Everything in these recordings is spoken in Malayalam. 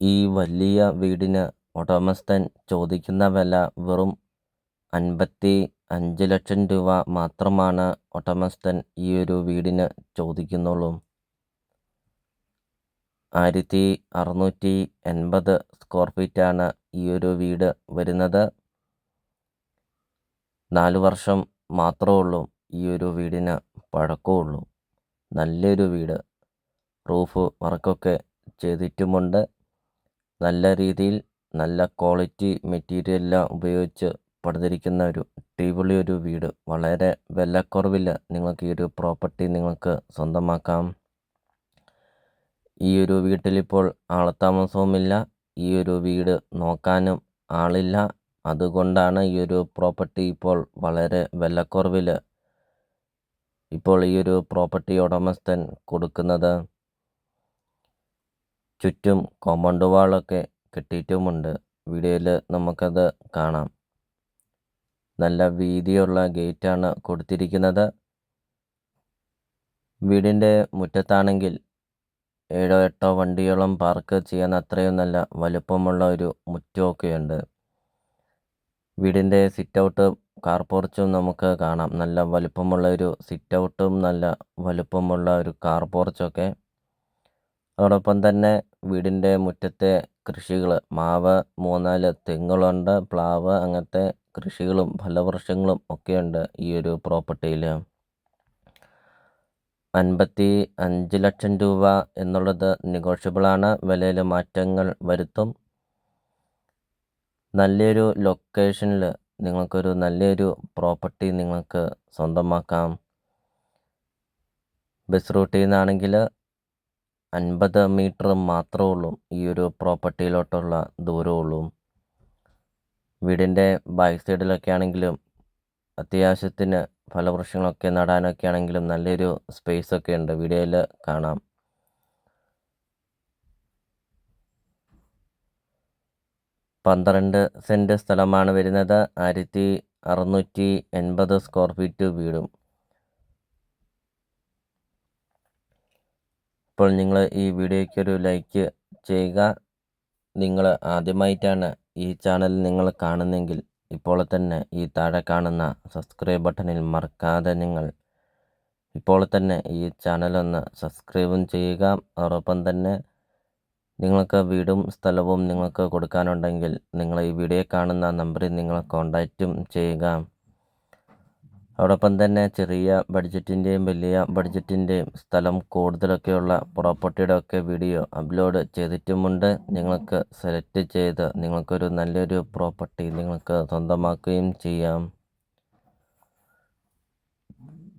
ഈ വലിയ വീടിന് ഉടമസ്ഥൻ ചോദിക്കുന്ന വില വെറും 55 ലക്ഷം രൂപ മാത്രമാണ് ഉടമസ്ഥൻ ഈ ഒരു വീടിന് ചോദിക്കുന്നുള്ളൂ. 1680 സ്ക്വയർ ഫീറ്റാണ് ഈ ഒരു വീട് വരുന്നത്. 4 വർഷം മാത്രമേ ഉള്ളൂ ഈ ഒരു വീടിന് പഴക്കമുള്ളൂ. നല്ലൊരു വീട്. റൂഫ് വർക്കൊക്കെ ചെയ്തിട്ടുമുണ്ട്. നല്ല രീതിയിൽ നല്ല ക്വാളിറ്റി മെറ്റീരിയലെല്ലാം ഉപയോഗിച്ച് പണിതിരിക്കുന്ന ഒരു അടിപൊളി ഒരു വീട്. വളരെ വിലക്കുറവിൽ നിങ്ങൾക്ക് ഈ ഒരു പ്രോപ്പർട്ടി നിങ്ങൾക്ക് സ്വന്തമാക്കാം. ഈ ഒരു വീട്ടിലിപ്പോൾ ആൾത്താമസവുമില്ല. ഈ ഒരു വീട് നോക്കാനും ആളില്ല. അതുകൊണ്ടാണ് ഈ ഒരു പ്രോപ്പർട്ടി ഇപ്പോൾ വളരെ വിലക്കുറവിൽ ഇപ്പോൾ ഈ ഒരു പ്രോപ്പർട്ടി ഉടമസ്ഥൻ കൊടുക്കുന്നത്. ചുറ്റും കോമ്പൗണ്ട് വാളൊക്കെ കെട്ടിയിട്ടുമുണ്ട്. വീഡിയോയിൽ നമുക്കത് കാണാം. നല്ല വീതിയുള്ള ഗേറ്റാണ് കൊടുത്തിരിക്കുന്നത്. വീടിൻ്റെ മുറ്റത്താണെങ്കിൽ 7-8 വണ്ടിയോളം പാർക്ക് ചെയ്യാൻ അത്രയും നല്ല വലുപ്പമുള്ള ഒരു മുറ്റമൊക്കെയുണ്ട്. വീടിൻ്റെ സിറ്റ് ഔട്ട് കാർ പോർച്ചും നമുക്ക് കാണാം. നല്ല വലുപ്പമുള്ള ഒരു സിറ്റ് ഔട്ടും നല്ല വലുപ്പമുള്ള ഒരു കാർ പോർച്ചൊക്കെ. അതോടൊപ്പം തന്നെ വീടിൻ്റെ മുറ്റത്തെ കൃഷികൾ, മാവ്, 3-4 തെങ്ങുകളുണ്ട്, പ്ലാവ്, അങ്ങനത്തെ കൃഷികളും ഫലവൃക്ഷങ്ങളും ഒക്കെയുണ്ട് ഈ ഒരു പ്രോപ്പർട്ടിയിൽ. 55 ലക്ഷം രൂപ എന്നുള്ളത് നെഗോഷ്യബിളാണ്. വിലയിൽ മാറ്റങ്ങൾ വരുത്തും. നല്ലൊരു ലൊക്കേഷനിൽ നിങ്ങൾക്കൊരു നല്ലൊരു പ്രോപ്പർട്ടി നിങ്ങൾക്ക് സ്വന്തമാക്കാം. ബസ് റൂട്ടിൽ നിന്നാണെങ്കിൽ 50 മീറ്റർ മാത്രമേ ഉള്ളൂ ഈ ഒരു പ്രോപ്പർട്ടിയിലോട്ടുള്ള ദൂരമുള്ളൂ. വീടിൻ്റെ ബാക്ക് സൈഡിലൊക്കെ ആണെങ്കിലും അത്യാവശ്യത്തിന് ഫലവൃക്ഷങ്ങളൊക്കെ നടാനൊക്കെ ആണെങ്കിലും നല്ലൊരു സ്പേസൊക്കെ ഉണ്ട്. വീഡിയോയിൽ കാണാം. പന്ത്രണ്ട് സെൻറ്റ് സ്ഥലമാണ് വരുന്നത്. 1680 സ്ക്വയർ ഫീറ്റ് വീടും. ഇപ്പോൾ നിങ്ങൾ ഈ വീഡിയോയ്ക്കൊരു ലൈക്ക് ചെയ്യുക. നിങ്ങൾ ആദ്യമായിട്ടാണ് ഈ ചാനൽ നിങ്ങൾ കാണുന്നെങ്കിൽ ഇപ്പോൾ തന്നെ ഈ താഴെ കാണുന്ന സബ്സ്ക്രൈബ് ബട്ടണിൽ മറക്കാതെ നിങ്ങൾ ഇപ്പോൾ തന്നെ ഈ ചാനലൊന്ന് സബ്സ്ക്രൈബും ചെയ്യുക. അതോടൊപ്പം തന്നെ നിങ്ങൾക്ക് വീടും സ്ഥലവും നിങ്ങൾക്ക് കൊടുക്കാനുണ്ടെങ്കിൽ നിങ്ങൾ ഈ വീഡിയോ കാണുന്ന നമ്പറിൽ നിങ്ങൾ കോൺടാക്റ്റും ചെയ്യുക. അതോടൊപ്പം തന്നെ ചെറിയ ബഡ്ജറ്റിൻ്റെയും വലിയ ബഡ്ജറ്റിൻ്റെയും സ്ഥലം കൂടുതലൊക്കെയുള്ള പ്രോപ്പർട്ടിയുടെ ഒക്കെ വീഡിയോ അപ്ലോഡ് ചെയ്തിട്ടുമുണ്ട്. നിങ്ങൾക്ക് സെലക്ട് ചെയ്ത് നിങ്ങൾക്കൊരു നല്ലൊരു പ്രോപ്പർട്ടി നിങ്ങൾക്ക് സ്വന്തമാക്കുകയും ചെയ്യാം.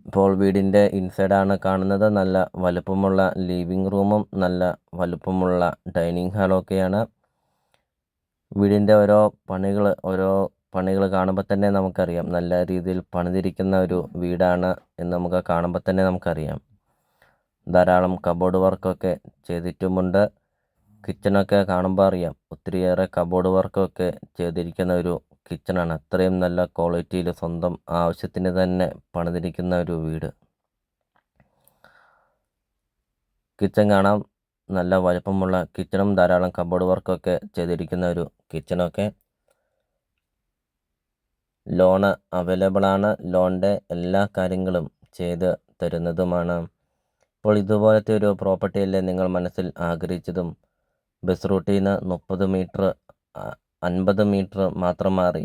ഇപ്പോൾ വീടിൻ്റെ ഇൻസൈഡാണ് കാണുന്നത്. നല്ല വലുപ്പമുള്ള ലിവിങ് റൂമും നല്ല വലുപ്പമുള്ള ഡൈനിങ് ഹാളൊക്കെയാണ്. വീടിൻ്റെ ഓരോ പണികൾ കാണുമ്പോൾ തന്നെ നമുക്കറിയാം നല്ല രീതിയിൽ പണിതിരിക്കുന്ന ഒരു വീടാണ് എന്ന് നമുക്ക് കാണുമ്പോൾ തന്നെ നമുക്കറിയാം. ധാരാളം കബോർഡ് വർക്കൊക്കെ ചെയ്തിട്ടുമുണ്ട്. കിച്ചണൊക്കെ കാണുമ്പോൾ അറിയാം ഒത്തിരിയേറെ കബോർഡ് വർക്കൊക്കെ ചെയ്തിരിക്കുന്ന ഒരു കിച്ചണാണ്. അത്രയും നല്ല ക്വാളിറ്റിയിൽ സ്വന്തം ആവശ്യത്തിന് തന്നെ പണിതിരിക്കുന്ന ഒരു വീട്. കിച്ചൺ കാണാം. നല്ല വലുപ്പമുള്ള കിച്ചണും ധാരാളം കബോർഡ് വർക്കൊക്കെ ചെയ്തിരിക്കുന്ന ഒരു കിച്ചണൊക്കെ. ലോണ് അവൈലബിളാണ്. ലോണിൻ്റെ എല്ലാ കാര്യങ്ങളും ചെയ്ത് തരുന്നതുമാണ്. അപ്പോൾ ഇതുപോലത്തെ ഒരു പ്രോപ്പർട്ടിയല്ലേ നിങ്ങൾ മനസ്സിൽ ആഗ്രഹിച്ചതും? ബസ് റൂട്ടിൽ നിന്ന് 30 മീറ്റർ 50 മീറ്റർ മാത്രം മാറി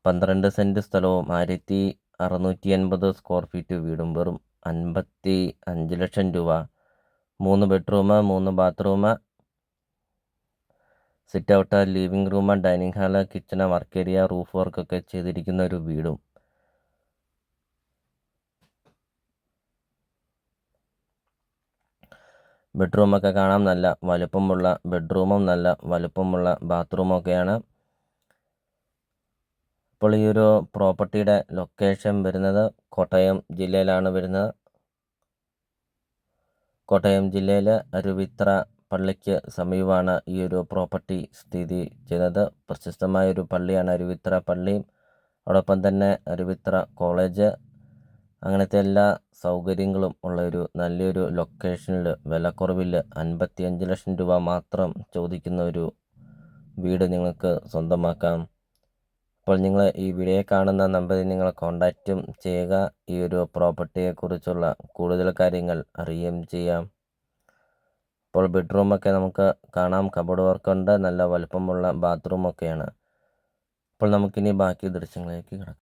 12 സെൻറ്റ് സ്ഥലവും 1680 സ്ക്വയർ ഫീറ്റ് വീടും വെറും 55 ലക്ഷം രൂപ. 3 bedroom, 3 bathroom, sit out, living room, dining hall, kitchen, work area, roof വർക്കൊക്കെ ചെയ്തിരിക്കുന്ന ഒരു വീടും. ബെഡ്റൂമൊക്കെ കാണാം. നല്ല വലുപ്പമുള്ള ബെഡ്റൂമും നല്ല വലുപ്പമുള്ള ബാത്റൂമൊക്കെയാണ്. ഇപ്പോൾ ഈ ഒരു പ്രോപ്പർട്ടിയുടെ ലൊക്കേഷൻ വരുന്നത് കോട്ടയം ജില്ലയിലാണ് വരുന്നത്. കോട്ടയം ജില്ലയിൽ അരുവിത്ര പള്ളിക്ക് സമീപമാണ് ഈ ഒരു പ്രോപ്പർട്ടി സ്ഥിതി ചെയ്യുന്നത്. പ്രശസ്തമായ ഒരു പള്ളിയാണ് അരുവിത്ര പള്ളി. അതോടൊപ്പം തന്നെ അരുവിത്ര കോളേജ്, അങ്ങനത്തെ എല്ലാ സൗകര്യങ്ങളും ഉള്ള ഒരു നല്ലൊരു ലൊക്കേഷനിൽ വിലക്കുറവിൽ 55 ലക്ഷം രൂപ മാത്രം ചോദിക്കുന്ന ഒരു വീട് നിങ്ങൾക്ക് സ്വന്തമാക്കാം. അപ്പോൾ നിങ്ങൾ ഈ വീഡിയോ കാണുന്ന നമ്പറിൽ നിങ്ങൾ കോൺടാക്റ്റും ചെയ്യുക. ഈ ഒരു പ്രോപ്പർട്ടിയെക്കുറിച്ചുള്ള കൂടുതൽ കാര്യങ്ങൾ അറിയുകയും ചെയ്യാം. ഇപ്പോൾ ബെഡ്റൂമൊക്കെ നമുക്ക് കാണാം, കബോർഡ് വർക്കുണ്ട്, നല്ല വലുപ്പമുള്ള ബാത്റൂമൊക്കെയാണ്. അപ്പോൾ നമുക്കിനി ബാക്കി ദൃശ്യങ്ങളിലേക്ക് കിടക്കാം.